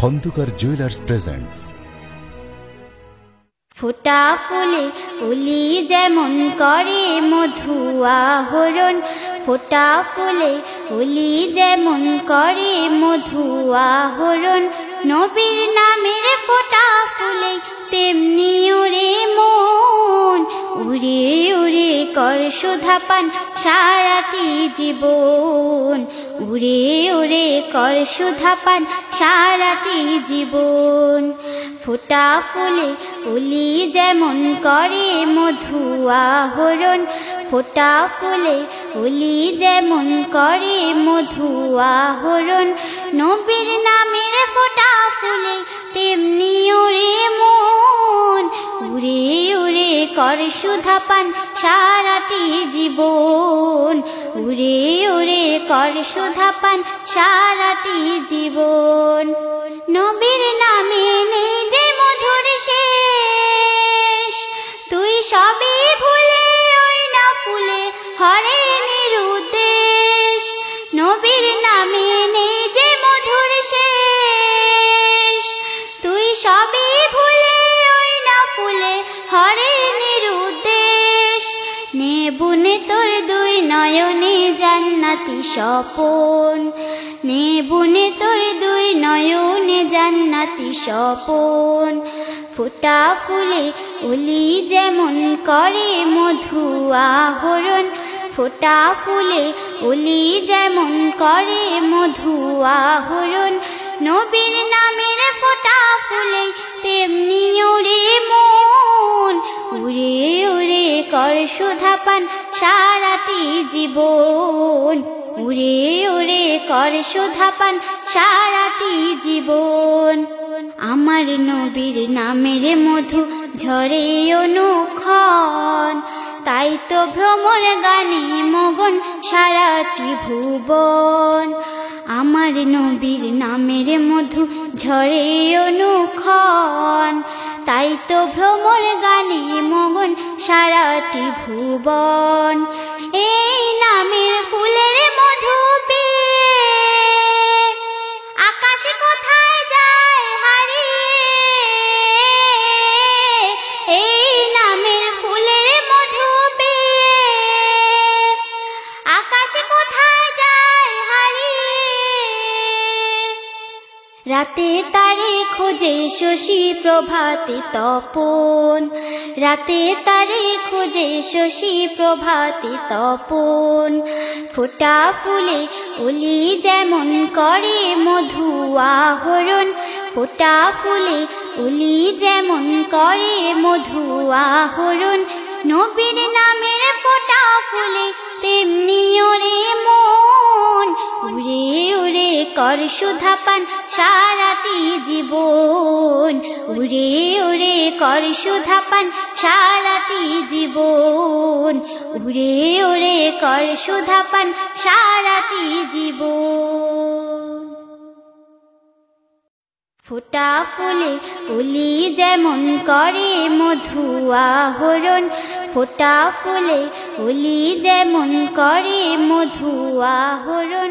Khandakar jewellers presents. ফোটা ফুলে উলি যেমন করে মধু আহরণ, ফোটা ফুলে উলি যেমন করে মধু আহরণ, নবীর নামের ফোটা ফুলে তেমনি উড়ে মন, উড়ে উড়ে কর সুধা পান সারাটি জীবন, উড়ে উড়ে কর সুধা পান সারাটি জীবন। ফোটা ফুলে উলি যেমন করে মধু আহরণ, ফোটা ফুলে উলি যেমন করে মধু আহরণ, নবীর নামের ফোটা ফুলে তেমনি উড়ে মন, উড়ে উড়ে কর সুধা পান সারাটি জীবন, উড়ে উড়ে কর সুধা পান সারাটি জীবন। নবীর নামে নেই যে মধুর শেষ, তুই সবই ভুলে ওই না ফুলে হরে নিরুদ্দেশ, নবীর নামে নেই যে মধুর শেষ, তুই সবই ভুলে ওই না ফুলে হরে নিরুদ্দেশ, নেবুনে তোর দুই নয়নে জান্নাতি স্বপন, নেবুনে তোর দুই নয়নে জান্নাতি স্বপন। ফোটা ফুলে উলি যেমন করে মধু আহরণ, ফোটা ফুলে উলি যেমন করে মধু আহরণ, নবীর নামের ফোটা ফুলে তেমনি উড়ে মন, উড়ে উড়ে কর সুধা পান সারাটি জীবন, উড়ে উড়ে কর সুধা পান সারাটি জীবন। আমার নবীর নামের মধু ঝরে অনুক্ষণ, তাই তো ভ্রমর গানে মগন সারাটি ভুবন, আমার নবীর নামের মধু ঝরে অনুক্ষণ, তাই তো ভ্রমর গানে মগন সারাটি ভুবন। এই নামের ফুলের মধু পেয়ে আকাশে কোথায় যায় হারিয়ে, এই নামের ফুলের মধু পেয়ে আকাশে কোথায় যায় হারিয়ে, রাতে তারে খোঁজে শশী প্রভাতে তপন, রাতে তারে খোঁজে শশী প্রভাতে তপন। ফোটা ফুলে উলি যেমন করে মধু আহরণ, ফোটা ফুলে উলি যেমন করে মধু আহরণ, নবীর নামের ফোটা ফুলে তেমনি ওরে মন, উড়ে উড়ে কর সুধা পান সারাটি জীবন, উড়ে উড়ে কর সুধা পান সারাটি জীবন, উড়ে উড়ে কর সুধা পান সারাটি জীবন। ফোটা ফুলে উলি যেমন করে মধু আহরণ, ফোটা ফুলে উলি যেমন করে মধু আহরণ,